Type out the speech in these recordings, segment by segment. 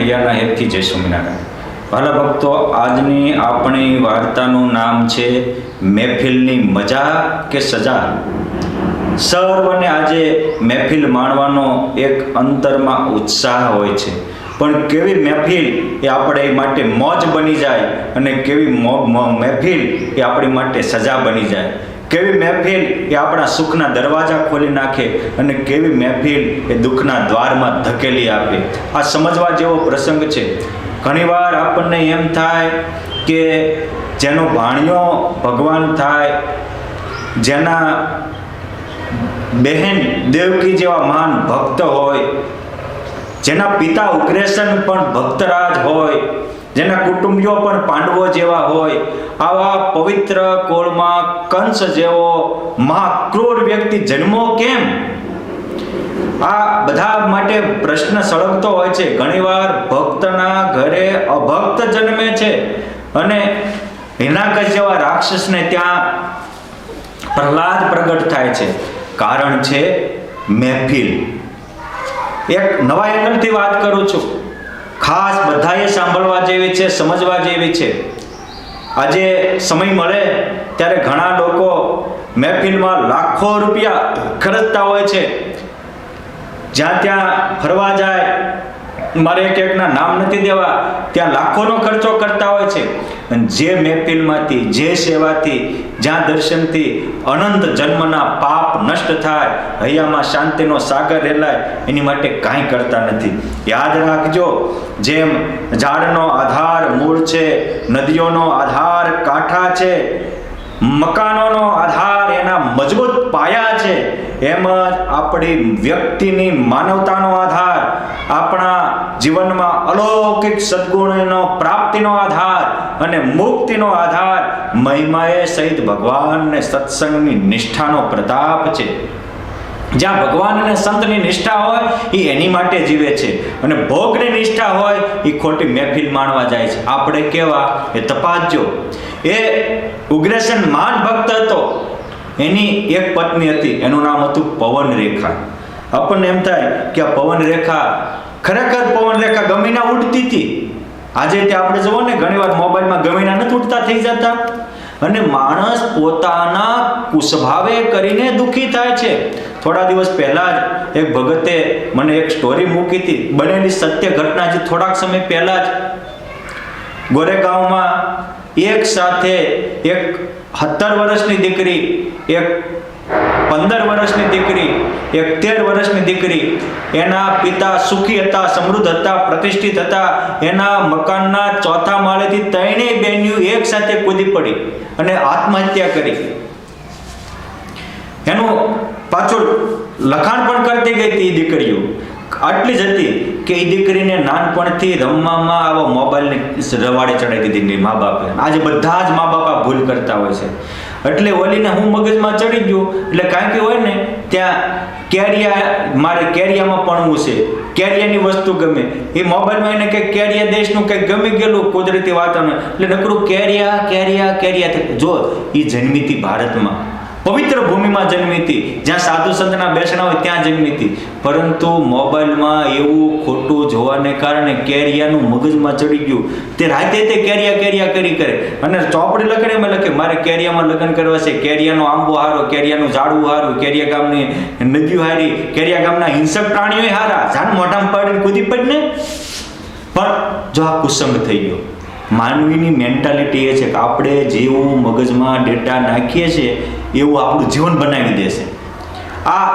હૈયાના હેતથી જય સ્વામિનારાયણ. ભલા ભક્તો, આજની આપણી વાર્તાનું નામ છે મહેફિલની મજા કે સજા. સર્વને આજે મહેફિલ માણવાનો એક અંતરમાં ઉત્સાહ હોય છે, પણ કેવી મહેફિલ એ આપણે માટે મોજ બની જાય અને કેવી મહેફિલ એ આપણી માટે સજા બની જાય. કેવી મહેફિલ એ આપણા સુખના દરવાજા ખોલી નાખે અને કેવી મહેફિલ એ દુઃખના દ્વારમાં ધકેલી આપે. આ સમજવા જેવો પ્રસંગ છે. ઘણીવાર આપણને એમ થાય કે જેનો ભાણિયો ભગવાન થાય, જેના બહેન દેવકી જેવા મહાન ભક્ત હોય, જેના પિતા ઉગ્રેસન પણ ભક્તરાજ હોય, જેના કુટુંબીઓ પણ પાંડવો જેવા હોય, આવા પવિત્ર કોળમાં કંસ જેવો મહાક્રૂર વ્યક્તિ જન્મો કેમ? આ બધા માટે પ્રશ્ન સળગતો હોય છે. ઘણીવાર ભક્તના ઘરે અભક્ત જન્મે છે અને હિરણ્યકશ્યપ જેવા રાક્ષસને ત્યાં પ્રહલાદ પ્રગટ થાય છે. કારણ છે મહેફિલ. એક નવા એંગલથી વાત કરું છું, ખાસ બધાએ સાંભળવા જેવી છે, સમજવા જેવી છે. આજે સમય મળે ત્યારે ઘણા લોકો મહેફિલમાં લાખો રૂપિયા ખર્ચતા હોય છે. જ્યાં ત્યાં ફરવા જાય, મારે એકના નામ નથી દેવા, ત્યાં લાખોનો ખર્ચો કરતા હોય છે. અને જે મહેફિલમાંથી, જે સેવાથી, જ્યાં દર્શનથી અનંત જન્મના પાપ નષ્ટ થાય, હૈયામાં શાંતિનો સાગર રેલાય, એની માટે કાંઈ કરતા નથી. યાદ રાખજો, જેમ ઝાડનો આધાર મૂળ છે, નદીઓનો આધાર કાંઠા છે, મકાનોનો આધાર એના મજબૂત પાયા છે, એમ જ આપણી વ્યક્તિની માનવતાનો આધાર, આપણા જીવનમાં અલૌકિક સદગુણનો પ્રાપ્તિનો આધાર અને મુક્તિનો આધાર મહિમાએ સહિત ભગવાન અને સત્સંગની નિષ્ઠાનો પ્રતાપ છે. જ્યાં ભગવાન અને સંતની નિષ્ઠા હોય એ એની માટે જીવે છે, અને ભોગની નિષ્ઠા હોય એ ખોટી મહેફિલ માણવા જાય છે. આપણે કેવા એ તપાસજો. એ ઉગ્રેસન મહાન ભક્ત હતો. એની એક પત્ની હતી, એનું નામ હતું પવન રેખા. આપણને એમ થાય કે આ પવન રેખા, ખરેખર પવન રેખા ગમીના ઉડતી હતી. આજે તે આપણે જુઓ ને, ઘણીવાર મોબાઈલમાં ગમીના નથી ઉડતા થઈ જતા. અને માણસ પોતાના કુસ્વભાવે કરીને દુઃખી થાય છે. થોડા દિવસ પહેલા જ એક ભગતે મને એક સ્ટોરી મૂકી હતી, બનેલી સત્ય ઘટના. જે થોડાક સમય પહેલા જ ગોરેગાંવમાં એક સાથે એક 17 વર્ષની દીકરી, એક 15 વર્ષની દીકરી, એક 13 વર્ષની દીકરી, એના પિતા સુખી હતા, સમૃદ્ધ હતા, પ્રતિષ્ઠિત હતા. એના મકાનના 4થા માળેથી ત્રણેય બહેનીઓ એક સાથે કૂદી પડી અને આત્મહત્યા કરી. એનું પાછું લખાણ પણ કરતી ગઈ હતી એ દીકરીઓ. આટલી જ હતી કે એ દીકરીને નાનપણથી રમવામાં આવા મોબાઈલની રવાડે ચડાવી દીધી મા બાપે. આજે બધા જ મા બાપા ભૂલ કરતા હોય છે. એટલે ઓલીને હું મગજમાં ચડી ગયું. એટલે કાંઈ કે હોય ને, ત્યાં કેરિયા, મારે કેરિયામાં ભણવું છે, કેરિયાની વસ્તુ ગમે, એ મોબાઈલમાં એને કંઈક કેરિયા દેશનું કંઈક ગમી ગયેલું કુદરતી વાતાવરણ, એટલે નકરું કેરિયા કેરિયા કેરિયા. જો એ જન્મી હતી ભારતમાં, પવિત્ર ભૂમિમાં જન્મી હતી, જ્યાં સાધુ સંતના બેસણા હોય ત્યાં જન્મી હતી. પરંતુ મોબાઈલમાં એવું ખોટું જોવાને કારણે કેરિયાનું મગજમાં ચડી ગયું. તે રાતે તે કેરિયા કેરિયા કરે અને ચોપડી લખે, એમાં લખે મારે કેરિયામાં લગ્ન કરવા છે, કેરિયાનો આંબો હારો, કેરિયાનું ઝાડવું હારું, કેરિયા ગામની નદીઓ હારી, કેરિયા ગામના હિંસક પ્રાણીઓ હારા. જાણ મોઢામાં પાડીને કૂદી પડીને. પણ જો આ કુસંગ થઈ ગયો. માનવીની મેન્ટાલિટી એ છે કે આપણે જેવું મગજમાં ડેટા નાખીએ છીએ એવું આપણું જીવન બનાવી દેશે. આ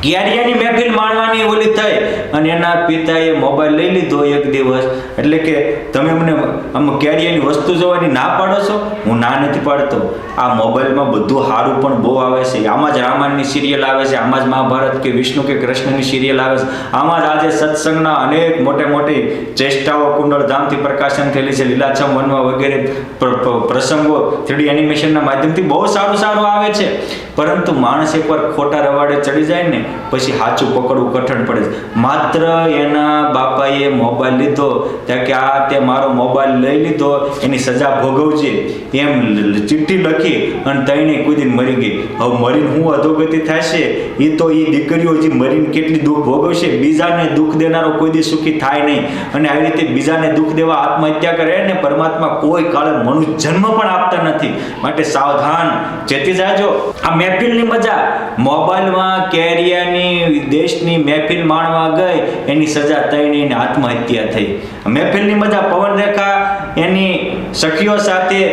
કેરિયાની મહેફિલ માણવાની ઓલી થઈ અને એના પિતાએ મોબાઈલ લઈ લીધો એક દિવસ. એટલે કે તમે મને આમ કેરિયાની વસ્તુ જોવાની ના પાડો છો? હું ના નથી પાડતો. આ મોબાઈલમાં બધું સારું પણ બહુ આવે છે. આમાં જ રામાયણની સિરિયલ આવે છે, આમાં જ મહાભારત કે વિષ્ણુ કે કૃષ્ણની સિરિયલ આવે છે, આમાં જ આજે સત્સંગના અનેક મોટી ચેષ્ટાઓ કુંડળધામથી પ્રકાશન થયેલી છે, લીલાછમ વનમાં વગેરે પ્રસંગો 3D એનિમેશનના માધ્યમથી બહુ સારું આવે છે. પરંતુ માણસ એકવાર ખોટા રવાડે ચડી જાય ને પછી સાચું પકડવું કઠણ પડે છે. માત્ર એના બાપાએ મોબાઈલ લીધો ત્યાં કે આ તે મારો મોબાઈલ લઈ લીધો એની સજા ભોગવજે એમ ચિઠ્ઠી લખી અને તઈને કુદીને મરી ગઈ. હવે મરીને હું અધોગતિ થશે એ તો એ દીકરીઓ હજી મરીને કેટલી દુઃખ ભોગવશે. બીજાને દુઃખ દેનારો કોઈ દી સુખી થાય નહીં. અને આવી રીતે બીજાને દુઃખ દેવા આત્મહત્યા કરે ને પરમાત્મા કોઈ કાળે મનુષ્ય જન્મ પણ આપતા નથી. માટે સાવધાન, ચેતી જાજો. આ મહેફિલની મજા મોબાઈલમાં કેરિયાની દેશની મહેફિલ માણવા ગઈ એની સજા થઈને આત્મહત્યા થઈ. મહેફિલની મજા પવનરેખા એની સખીઓ સાથે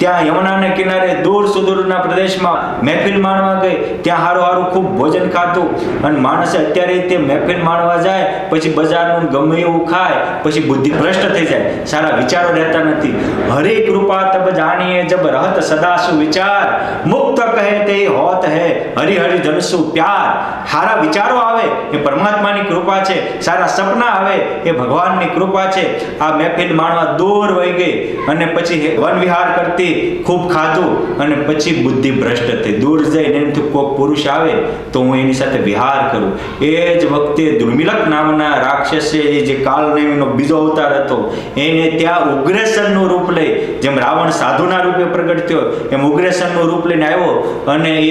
ત્યાં યમુનાના કિનારે દૂર સુદૂરના પ્રદેશમાં મહેફિલ માણવા ગઈ. ત્યાં હારું હારું ખૂબ ભોજન ખાતું. અને માણસે અત્યારે તે મહેફિલ માણવા જાય પછી બજારનું ગમે એવું ખાય પછી બુદ્ધિ ભ્રષ્ટ થઈ જાય, સારા વિચારો રહેતા નથી. હરિ કૃપા તબ જાણીએ જબ રહત સદા સુ વિચાર, મુક્ત કહે તે હોત હે હરિ હરિ જનસુ પ્યાર. સારા વિચારો આવે એ પરમાત્માની કૃપા છે, સારા સપના આવે એ ભગવાનની કૃપા છે. આ મહેફિલ માણવા દૂર વહી ગઈ અને પછી વન વિહાર કરતી ખૂબ ખાધું અને પછી બુદ્ધિ ભ્રષ્ટ થઈ. દૂર જઈને એમથી કોઈક પુરુષ આવે તો હું એની સાથે વિહાર કરું. એ જ વખતે દુર્મિલક નામના રાક્ષસે એ જે કાલનેમીનો બીજો અવતાર હતો એને ત્યાં ઉગ્રેસનનું રૂપ લઈ, જેમ રાવણ સાધુના રૂપે પ્રગટ થયો એમ ઉગ્રેસનનું રૂપ લઈને આવ્યો અને એ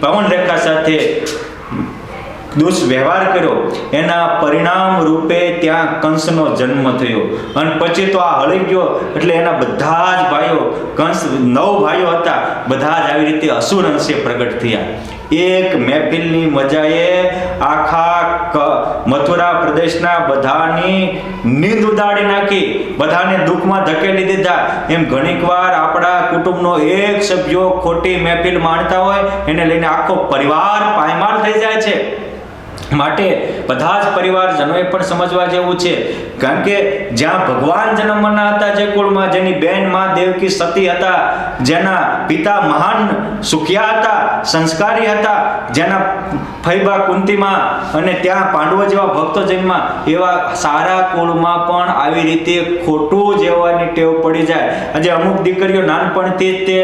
પવનરેખા સાથે દુષ્વ્યવહાર કર્યો. એના પરિણામ રૂપે ત્યાં કંસનો જન્મ થયો. અને પછી તો આ હળી ગયો એટલે એના બધા જ ભાઈઓ, કંસ 9 ભાઈઓ હતા, બધા જ આવી રીતે અસુર અંશે પ્રગટ થયા. એક મહેફિલની મજાએ આખા મથુરા પ્રદેશના બધાની નીંદ ઉડાડી નાખી, બધાને દુઃખમાં ધકેલી દીધા. એમ ઘણીક વાર આપણા કુટુંબનો એક સભ્યો ખોટી મહેફિલ માણતા હોય એને લઈને આખો પરિવાર પાયમાલ થઈ જાય છે. માટે બધા જ પરિવારજનોએ પણ સમજવા જેવું છે. કારણ કે જ્યાં ભગવાન જન્મવાના હતા, જે કુળમાં જેની બેન માં દેવકી સતી હતા, જેના પિતા મહાન સુખિયા હતા, સંસ્કારી હતા, જેના ફૈબા કુંતીમાં અને ત્યાં પાંડવો જેવા ભક્તો જન્મા, એવા સારા કુળમાં પણ આવી રીતે ખોટું જેવાની ટેવ પડી જાય. આજે અમુક દીકરીઓ નાનપણથી જ તે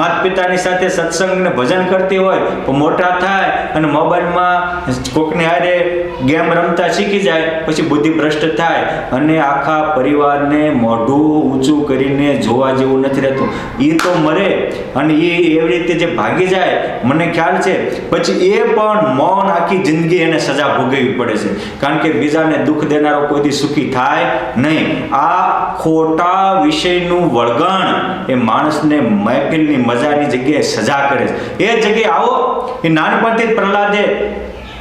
માતા પિતાની સાથે સત્સંગ ને ભજન કરતી હોય તો મોટા થાય અને મોબાઈલમાં કોકને હારે ગેમ રમતા શીખી જાય પછી બુદ્ધિ ભ્રષ્ટ થાય અને આખા પરિવારને મોઢું ઊંચું કરીને જોવા જેવું નથી રહેતું. એ તો મરે અને એ એવી રીતે જે ભાગી જાય, મને ખ્યાલ છે પછી એ પણ મૌન આખી જિંદગી એને સજા ભોગવવી પડે છે. કારણ કે બીજાને દુઃખ દેનારો કોઈ સુખી થાય નહીં. આ ખોટા વિષયનું વળગણ એ માણસને મહેફિલની મજાની જગ્યાએ સજા કરે છે. એ જગ્યાએ આવો એ નાનપણથી જ પ્રહલાદે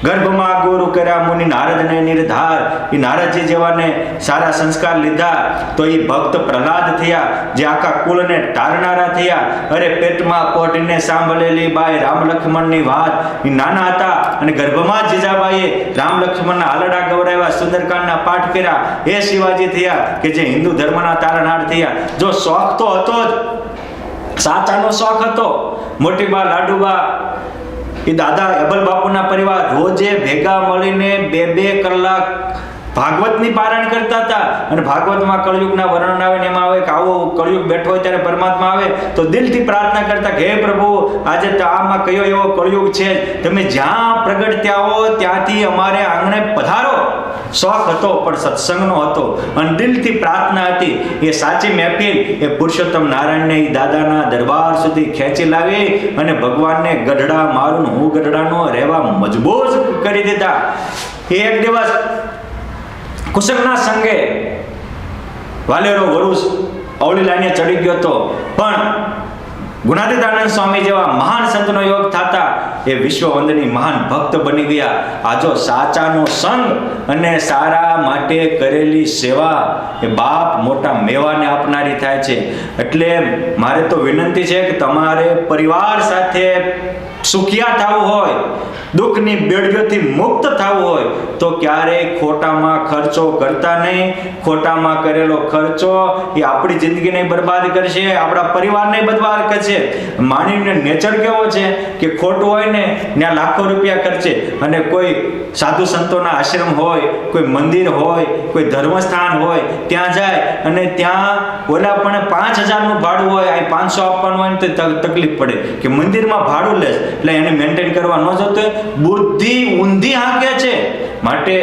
ગર્ભમાં ગુરુ કર્યા મુનિ નારદને નિર્ધાર. એ નારદજી જેવાને સારા સંસ્કાર લીધા તો એ ભક્ત પ્રહલાદ થયા, જે આખા કુળને તારનારા થયા. અરે પેટમાં પોટીને સાંભળેલી બાઈ રામ લક્ષ્મણની વાત. એ નાના હતા અને ગર્ભમાં જીજાબાઈએ રામ લક્ષ્મણના આલડા ગવડાવ્યા, સુંદરકાંડના પાઠ કર્યા. એ શિવાજી થયા કે જે હિન્દુ ધર્મના તારણહાર થયા. જો શોખ તો હતો જ, સાચાનો શોખ હતો. મોટી બા લાડુબા એ દાદા એબલ બાપુના પરિવાર રોજે ભેગા મળીને 2-2 કલાક ભાગવતની પારાયણ કરતા હતા. અને ભાગવતમાં કળયુગના વર્ણન આવે ને એમાં આવે કે આવો કળયુગ બેઠો હોય ત્યારે પરમાત્મા આવે તો દિલથી પ્રાર્થના કરતા કે હે પ્રભુ, આજે તો આમાં કયો એવો કળયુગ છે, તમે જ્યાં પ્રગટ ત્યાં હો ત્યાંથી અમારે આંગણે પધારો. શોખ હતો પણ સત્સંગનો હતો અને દિલથી પ્રાર્થના હતી. એ સાચી મહેફિલ એ પુરુષોત્તમ નારાયણને એ દાદાના દરબાર સુધી ખેંચી લાવી અને ભગવાનને ગઢડા મારું હું ગઢડાનો રહેવા મજબૂર કરી દીધા. એક દિવસ કુશળના સંગે વાલેરો વરુષ અવળી લાઈને ચડી ગયો હતો, પણ ગુણાતીતાનંદ સ્વામી જેવા મહાન સંતનો યોગ થતા એ વિશ્વવંદની મહાન ભક્ત બની ગયા. આજો સાચાનો સંગ અને સારા માટે કરેલી સેવા એ બાપ મોટા મેવાને આપનારી થાય છે. એટલે મારે તો વિનંતી છે કે તમારે પરિવાર સાથે સુખિયા થવું હોય, દુઃખની બેડીઓથી મુક્ત થવું હોય તો ક્યારેય ખોટામાં ખર્ચો કરતા નહીં. ખોટામાં કરેલો ખર્ચો એ આપણી જિંદગીને બરબાદ કરશે, આપણા પરિવારને બરબાદ કરશે. માનવીનો નેચર કેવો છે કે ખોટું હોય ને ત્યાં લાખો રૂપિયા ખર્ચે અને કોઈ સાધુ સંતોના આશ્રમ હોય, કોઈ મંદિર હોય, કોઈ ધર્મસ્થાન હોય ત્યાં જાય અને ત્યાં ઓલા પણ 5000નું ભાડું હોય, આ 500 આપવાનું હોય ને તો તકલીફ પડે કે મંદિરમાં ભાડું લે એટલે એને મેન્ટેન કરવા ન જતો હોય બુદ્ધિ ઊંધી હાંકે છે. માટે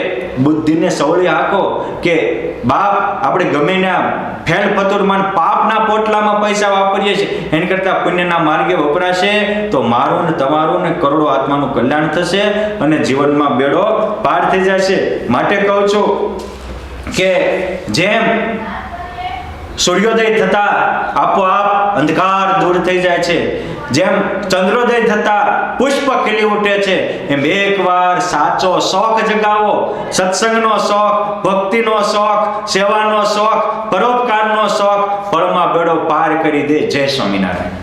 બુદ્ધિને સવળી હાંકો કે બાપ આપણે ગમે ને ફેલ ફતુરમાં પાપના પોટલામાં પૈસા વાપરીએ છીએ, એની કરતાં પુણ્યના માર્ગે વપરાશે તો મારું ને તમારું ને કરોડો આત્માનું કલ્યાણ થશે અને જીવનમાં બેડો પાર થઈ જશે. માટે કહું છું કે જેમ સૂર્યોદય થતા આપોઆપ અંધકાર દૂર થઈ જાય છે, જેમ ચંદ્રોદય થતા પુષ્પ ખીલી ઉઠે છે, એમ એકવાર સાચો શોખ જગાવો, સત્સંગનો શોખ, ભક્તિનો શોખ, સેવાનો શોખ, પરોપકારનો શોખ, ફળમાં બેડો પાર કરી દે. જય સ્વામિનારાયણ.